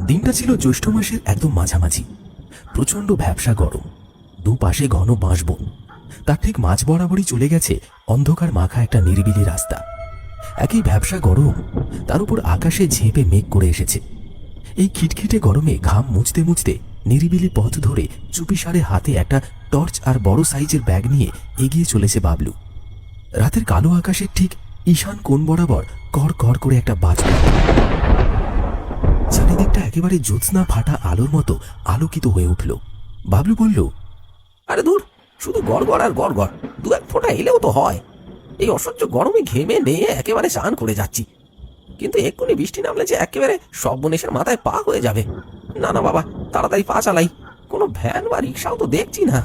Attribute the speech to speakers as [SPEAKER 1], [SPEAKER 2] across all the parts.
[SPEAKER 1] দিনটা ছিল জ্যৈষ্ঠ মাসের একদম মাঝামাঝি। প্রচন্ড ভ্যাপসা গরম, দুপাশে ঘন বাঁশবন, তার ঠিক মাঝ বরাবরই চলে গেছে অন্ধকার মাখা একটা নিরিবিলি রাস্তা। একই ভ্যাপসা গরম, তার উপর আকাশে ঝেঁপে মেঘ করে এসেছে। এই খিটখিটে গরমে ঘাম মুছতে মুছতে নিরিবিলি পথ ধরে চুপিসারে হাতে একটা টর্চ আর বড় সাইজের ব্যাগ নিয়ে এগিয়ে চলেছে বাবলু। রাতের কালো আকাশের ঠিক ঈশান কোণ বরাবর কড় কড় করে একটা বাজ পড়ল। চারিদিকটা একেবারে জ্যোৎস্না ফাটা আলোর মতো আলোকিত হয়ে উঠল। বাবলু বলল,
[SPEAKER 2] আরে দূর, শুধু গড়গড় আর গড়গড়, দু এক ফোঁটা এলেও তো হয়। এই অসহ্য গরমে ঘেমে নিয়ে একেবারে স্নান করে যাচ্ছি, কিন্তু এক্ষুনি বৃষ্টি নামলে যে একেবারে সব বনেশের মাথায় পা হয়ে যাবে। না না বাবা, তাড়াতাড়ি পা চালাই, কোনো ভ্যান বা রিক্সাও তো দেখছি না।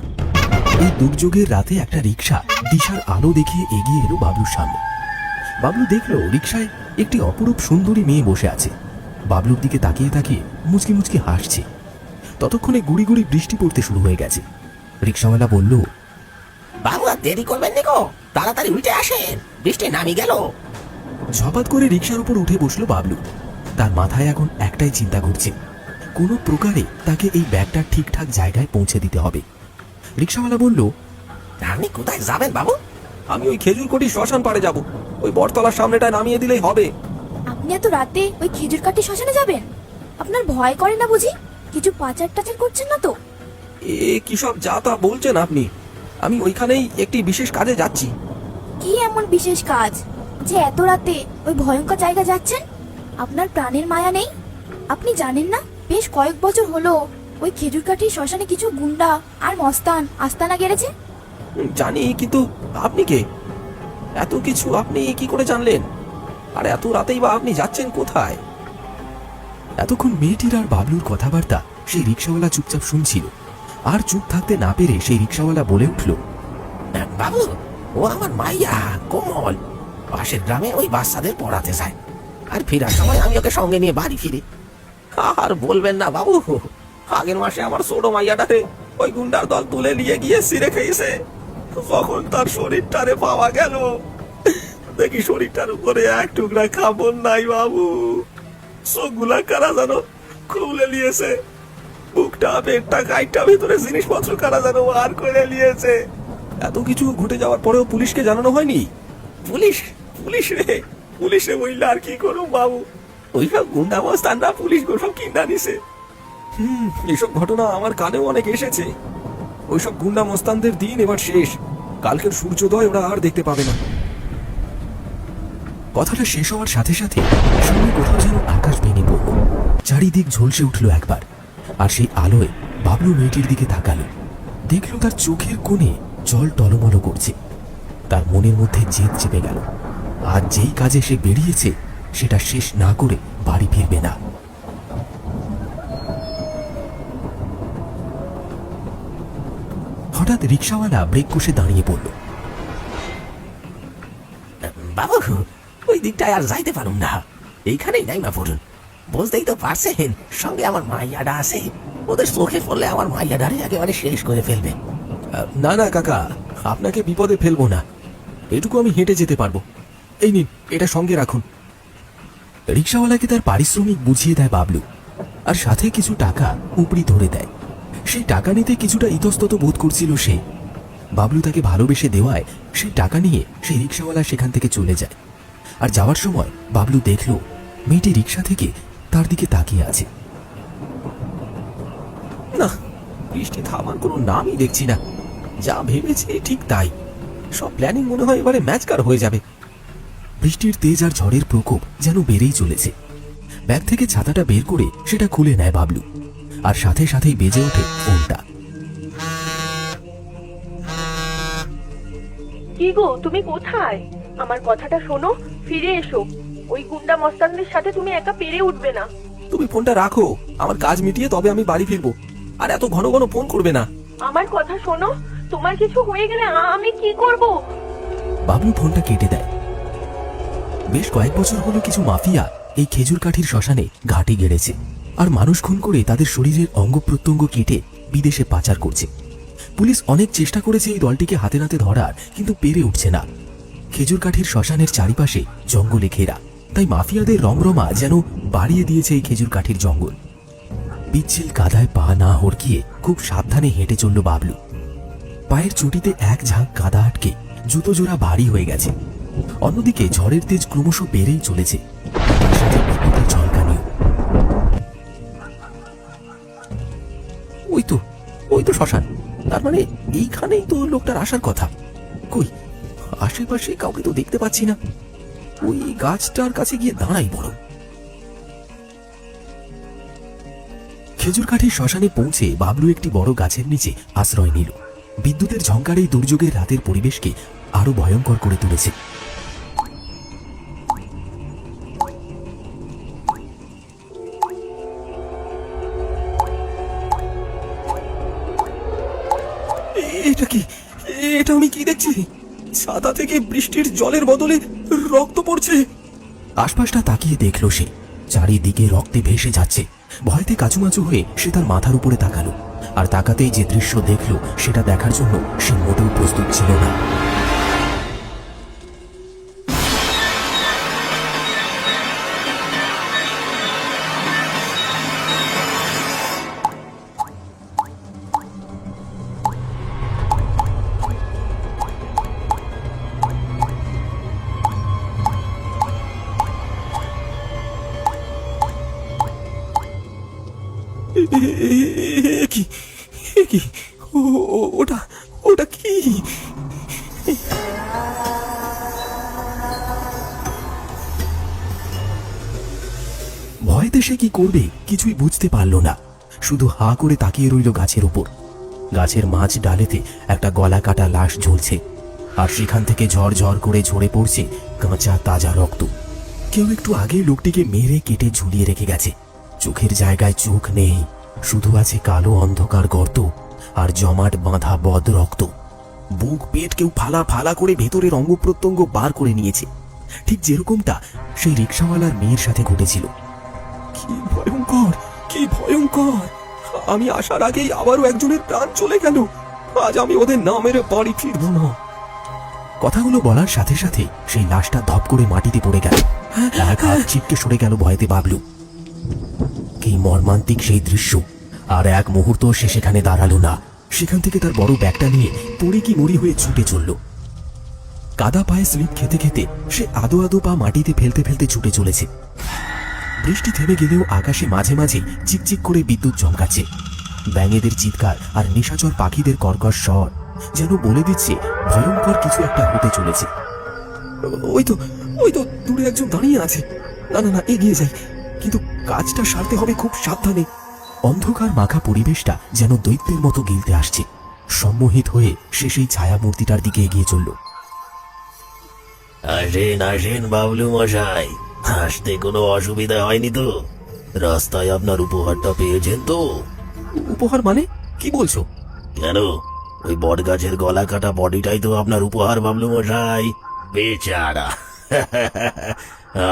[SPEAKER 1] এই দুর্যোগের রাতে একটা রিক্সা দিশার আলো দেখিয়ে এগিয়ে এলো বাবলুর সামনে। বাবলু দেখল রিক্সায় একটি অপরূপ সুন্দরী মেয়ে বসে আছে। বাবলুর দিকে তাকিয়ে তাকিয়ে মুচকি মুচকি হাসছে। ততক্ষণে গুড়ি গুড়ি বৃষ্টি পড়তে শুরু হয়ে গেছে। রিক্সাওয়ালা বলল,
[SPEAKER 2] বাবু আর দেরি করবেন না গো, তাড়াতাড়ি উঠে আসেন, বৃষ্টি নামি গেল।
[SPEAKER 1] ঝপাত করে রিক্সার উপর উঠে বসলো বাবলু। তার মাথায় এখন একটাই চিন্তা ঘুরছে, কোনো প্রকারে তাকে এই ব্যাগটা ঠিকঠাক জায়গায় পৌঁছে দিতে হবে। রিক্সাওয়ালা বলল,
[SPEAKER 2] আপনি কোথায় যাবেন বাবু?
[SPEAKER 3] আমি ওই খেজুরকটি শ্মশান পাড়ে যাব, ওই বটতলার সামনেটায় নামিয়ে দিলেই হবে।
[SPEAKER 4] আপনি এত রাতে ওই খেজুর কাটি শ্মশানে যাবেন? আপনার ভয় করে না বুঝি? কিছু পাচার টাচার করছেন না তো?
[SPEAKER 3] এ কি সব যা তা বলছেন আপনি? আমি ওইখানেই একটি বিশেষ কাজে যাচ্ছি।
[SPEAKER 4] কি এমন বিশেষ কাজ যে এত রাতে ওই ভয়ঙ্কর জায়গা যাচ্ছেন? আপনার প্রাণের মায়া নেই? আপনি জানেন না বেশ কয়েক বছর হলো ওই খেজুর কাঠি শ্মশানে কিছু গুন্ডা আর মস্তান আস্তানা গেড়েছে?
[SPEAKER 3] জানি, কিন্তু আপনি কে? এত কিছু আপনি কি করে জানলেন? আর এত রাতেই বা আপনি যাচ্ছেন কোথায়?
[SPEAKER 1] এতক্ষণ মেয়েটির আর বাবলুর কথাবার্তা সেই রিক্সাওয়ালা চুপচাপ শুনছিল। আর চুপ থাকতে না পেরে সেই রিক্সাওয়ালা বলে উঠল,
[SPEAKER 2] বাবু, ও আমার মাইয়া কোমল, পাশের গ্রামে ওই বাচ্চাদের পড়াতে যায়, আর ফেরার সময় আমি ওকে সঙ্গে নিয়ে বাড়ি ফিরি। আর বলবেন না বাবু, আগের মাসে আমার ছোট মাইয়াটারে ওই গুন্ডার দল তুলে নিয়ে গিয়ে সিরে খেয়েছে। যখন তার শরীরটারে পাওয়া গেল, দেখি শরীরটার উপরে এক টুকরা কাপড় নাই বাবু, চোখগুলা কারা যেন খুলে নিয়েছে, বুকটা পেটটা গাইটা ভেতরে জিনিসপত্র কারা যেন বার করে নিয়েছে।
[SPEAKER 3] এত কিছু ঘটে যাওয়ার পরেও পুলিশকে জানানো হয়নি?
[SPEAKER 2] পুলিশ? পুলিশে বললে আর কি করুম বাবু, ওইসব গুন্ডা মস্তানরা পুলিশ গোসব কিনা নিছে।
[SPEAKER 3] এসব ঘটনা আমার কানেও অনেক এসেছে। ওইসব গুন্ডা মস্তানদের দিন এবার শেষ, কালকের সূর্যোদয় ওরা আর দেখতে পাবে না।
[SPEAKER 1] কথাটা শেষ হওয়ার সাথে সাথে সামনে কোথাও যেন আকাশ ভেঙে পড়ল। চারিদিক ঝলসে উঠল একবার, আর সেই আলোয় বাবলু মেয়েটির দিকে তাকালো। দেখল তার চোখের কোণে জল টলমল করছে। তার মনের মধ্যে জেদ চেপে গেল, আর যেই কাজে সে বেরিয়েছে সেটা শেষ না করে বাড়ি ফিরবে না। হঠাৎ রিক্সাওয়ালা ব্রেক কষে দাঁড়িয়ে পড়ল।
[SPEAKER 2] বাবু, ওই দিকটায় আর যাইতে পারুম না, এইখানেই নাইমা পড়ুন। বুঝতেই তো পারছেন, সঙ্গে আমার মাইয়াডা আছে, ওদের চোখে পড়লে আমার মাইয়াডারে একেবারে শেষ করে ফেলবে।
[SPEAKER 3] না না কাকা, আপনাকে বিপদে ফেলবো না, এটুকু আমি হেঁটে যেতে পারবো। এই নিন, এটা সঙ্গে রাখুন।
[SPEAKER 1] রিক্সাওয়ালাকে তার পারিশ্রমিক বুঝিয়ে দেয় বাবলু, আর সাথে কিছু টাকা উপরি ধরে দেয়। সেই টাকা নিতে কিছুটা ইতস্তত বোধ করছিল সে। বাবলু তাকে ভালোবেসে দেওয়ায় সেই টাকা নিয়ে সেই রিক্সাওয়ালা সেখান থেকে চলে যায়। আর যাওয়ার সময় বাবলু দেখল মেয়েটি রিক্সা থেকে তার দিকে তাকিয়ে আছে।
[SPEAKER 3] না, বৃষ্টি থামার কোনো নামই দেখছি না। যা ভেবেছি ঠিক তাই, সব প্ল্যানিং মনে হয় এবারে ম্যাচকার হয়ে যাবে।
[SPEAKER 1] বৃষ্টির তেজ আর ঝড়ের প্রকোপ যেন বেড়েই চলেছে। ব্যাগ থেকে ছাতাটা বের করে সেটা খুলে নেয় বাবলু, আর সাথে সাথেই বেজে ওঠে ফোনটা।
[SPEAKER 5] কি গো, তুমি কোথায়? আমার কথাটা শোনো, ফিরে এসো। ওই গুন্ডা মস্তানদের সাথে তুমি একা পেরে উঠবে না।
[SPEAKER 3] তুমি ফোনটা রাখো, আমার কাজ মিটিয়ে তবে আমি বাড়ি ফিরবো। আর এত ঘন ঘন ফোন করবে না।
[SPEAKER 5] আমার কথা শোনো, তোমার কিছু হয়ে গেলে আমি কি করব?
[SPEAKER 1] বাবলু ফোনটা কেটে দেয়। বেশ কয়েক বছর হলো কিছু মাফিয়া এই খেজুর কাঠির শ্মশানে ঘাঁটি গেড়েছে, আর মানুষ খুন করে তাদের শরীরের অঙ্গ প্রত্যঙ্গ কেটে বিদেশে পাচার করছে। পুলিশ অনেক চেষ্টা করেছে এই দলটিকে হাতে নাতে ধরার, কিন্তু পেরে উঠছে না। খেজুর কাঠির শ্মশানের চারিপাশে জঙ্গলে ঘেরা, তাই মাফিয়াদের রমরমা যেন বাড়িয়ে দিয়েছে এই খেজুর কাঠির জঙ্গল। পিচ্ছিল কাদায় পা না হড়কিয়ে খুব সাবধানে হেঁটে চলল বাবলু। পায়ের চটিতে এক ঝাঁক কাদা আটকে জুতো জোড়া ভারী হয়ে গেছে। অন্যদিকে ঝড়ের তেজ ক্রমশ বেড়েই চলেছে, তার সাথে বিদ্যুতের ঝলকানিও।
[SPEAKER 2] ওই তো শ্মশান। তার মানে এইখানেই তো লোকটার আসার কথা। কই, আশেপাশে কাউকে তো দেখতে পাচ্ছি না। ওই গাছটার কাছে গিয়ে দাঁড়াই বড়।
[SPEAKER 1] খেজুর কাঠির শ্মশানে পৌঁছে বাবলু একটি বড় গাছের নিচে আশ্রয় নিল। বিদ্যুতের ঝংকার এই দুর্যোগের রাতের পরিবেশকে আরো ভয়ঙ্কর করে তুলেছে।
[SPEAKER 3] এটা কি? এটা আমি কি দেখছি? ছাতা থেকে বৃষ্টির জলের বদলে রক্ত পড়ছে।
[SPEAKER 1] আশপাশটা তাকিয়ে দেখল সে, চারিদিকে রক্তে ভেসে যাচ্ছে। ভয়তে কাচুমাচু হয়ে সে তার মাথার উপরে তাকালো, আর তাকাতেই যে দৃশ্য দেখল সেটা দেখার জন্য সে মোটেও প্রস্তুত ছিল না।
[SPEAKER 3] কি কি? ওটা ওটা কি?
[SPEAKER 1] ভয়তে সে কি করবে কিছুই বুঝতে পারল না, শুধু হা করে তাকিয়ে রইল গাছের উপর। গাছের মাঝ ডালেতে একটা গলা কাটা লাশ ঝুলছে, আর সেখান থেকে ঝরঝর করে ঝরে পড়ছে কাঁচা তাজা রক্ত। কেউ একটু আগে লোকটিকে মেরে কেটে ঝুলিয়ে রেখে গেছে। চোখের জায়গায় চোখ নেই, শুধু আছে কালো অন্ধকার গর্ত আর জমাট বাঁধা বদ রক্ত। বুক পেট কেউ ফালা ফালা করে ভেতরের অঙ্গ প্রত্যঙ্গ বার করে নিয়েছে, ঠিক যেরকমটা সেই রিক্সাওয়ালার মেয়ের সাথে ঘটেছিল।
[SPEAKER 3] কি ভয়ঙ্কর, কি ভয়ঙ্কর! আমি আসার আগেই আবারও একজনের প্রাণ চলে গেল। আজ আমি ওদের না মেরে বাড়ি ফিরবো না।
[SPEAKER 1] কথাগুলো বলার সাথে সাথে সেই লাশটা ধপ করে মাটিতে পড়ে গেল। এক হাত ছিটকে সরে গেল ভয়তে বাবলু। কি মর্মান্তিক সেই দৃশ্য! আর এক মুহূর্ত সে সেখানে দাঁড়ালো না। সেখান থেকে তার বড় ব্যাগটা নিয়ে পড়ে কি মরি হয়ে ছুটে চলল। কাদা পায়ে স্লিপ খেতে খেতে সে আদো আদো পা মাটিতে ফেলতে ফেলতে ছুটে চলেছে। বৃষ্টি থেমে গেলেও আকাশে মাঝে মাঝে চিকচিক করে বিদ্যুৎ চমকাচ্ছে। ব্যাঙেদের চিৎকার আর নিশাচর পাখিদের কর্কশ স্বর যেন বলে দিচ্ছে ভয়ঙ্কর কিছু একটা হতে চলেছে।
[SPEAKER 3] ওই তো দূরে একজন দাঁড়িয়ে আছে। না না না, এগিয়ে যাই, কিন্তু কাজটা সারতে হবে খুব সাবধানে।
[SPEAKER 1] অন্ধকার মাখা পরিবেশটা যেন দৈত্যের মতো গিলতে আসছে। সম্মোহিত হয়ে সে সেই ছায়া মূর্তিটার দিকে এগিয়ে চলল।
[SPEAKER 2] আসেন আসেন বাবলু মশাই, আসতে কোনো অসুবিধা হয়নি তো? রাস্তায় আপনার উপহারটা পেয়েছেন তো?
[SPEAKER 1] উপহার মানে কি বলছো?
[SPEAKER 2] কেন, ওই বট গাছের গলা কাটা বডিটাই তো আপনার উপহার বাবলু মশাই। বেচারা,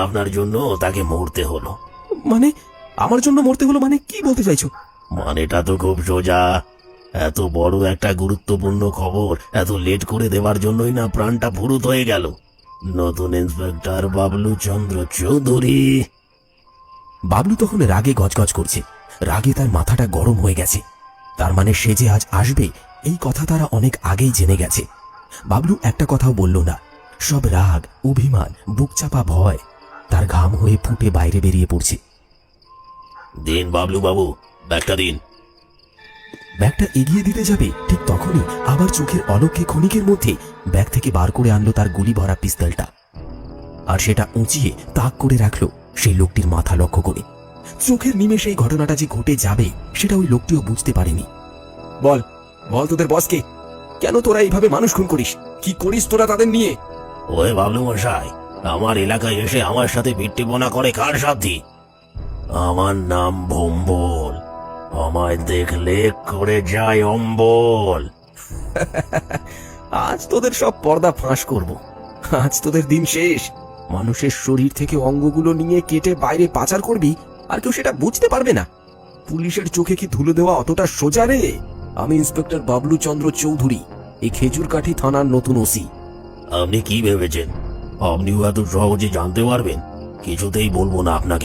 [SPEAKER 2] আপনার জন্য তাকে মরতে হলো।
[SPEAKER 3] মানে আমার জন্য মরতে হলো মানে কি বলতে চাইছো?
[SPEAKER 2] মানেটা তো খুব সোজা। এত বড় একটা গুরুত্বপূর্ণ খবর এত লেট করে দেওয়ার জন্যই না প্রাণটা ফুরুত হয়ে গেল। নতুন ইন্সপেক্টর বাবলু চন্দ্র চৌধুরী।
[SPEAKER 1] বাবলু তখন রাগে গজগজ করছে। রাগে তার মাথাটা গরম হয়ে গেছে। তার মানে সে যে আজ আসবে এই কথা তারা অনেক আগেই জেনে গেছে। বাবলু একটা কথাও বলল না। সব রাগ, অভিমান, বুকচাপা ভয় তার ঘাম হয়ে ফুটে বাইরে বেরিয়ে পড়ছে।
[SPEAKER 2] দিন বাবলু বাবু, ব্যাগটা দিন।
[SPEAKER 1] ব্যাগটা এগিয়ে দিতে যাবে ঠিক তখনই আবার চোখের অলক্ষ্যে ক্ষণিকের মধ্যে ব্যাগ থেকে বার করে আনলো তার গুলি ভরা পিস্তলটা, আর সেটা উঁচিয়ে তাক করে রাখলো সেই লোকটির মাথা লক্ষ্য করে। চোখের নিমেষে এই ঘটনাটা যে ঘটে যাবে সেটা ওই লোকটিও বুঝতে পারেনি।
[SPEAKER 3] বল বল, তোদের বসকে কেন তোরা এইভাবে মানুষ খুন করিস? কি করিস তোরা তাদের নিয়ে?
[SPEAKER 2] ওই বাবলু মশাই, আমার এলাকায় এসে আমার সাথে বিট্টিপনা করে কার সাধ্যি? আমার নাম ভম্বল, আমায় দেখলে করে যায় অম্বল।
[SPEAKER 3] আজ তোদের সব পর্দা ফাঁস করব। আজ তোদের দিন শেষ। মানুষের শরীর থেকে অঙ্গগুলো নিয়ে কেটে বাইরে পাচার করবি, আর কেউ সেটা বুঝতে পারবে না। পুলিশের চোখে কি ধুলো দেওয়া অতটা সোজা রে? আমি ইন্সপেক্টর বাবলু চন্দ্র চৌধুরী, এই খেজুরকাঠি থানার নতুন ওসি।
[SPEAKER 2] আপনি কি ভেবেছেন আপনিও এত সহজে জানতে পারবেন? কিছুতেই বলবো না আপনাকে।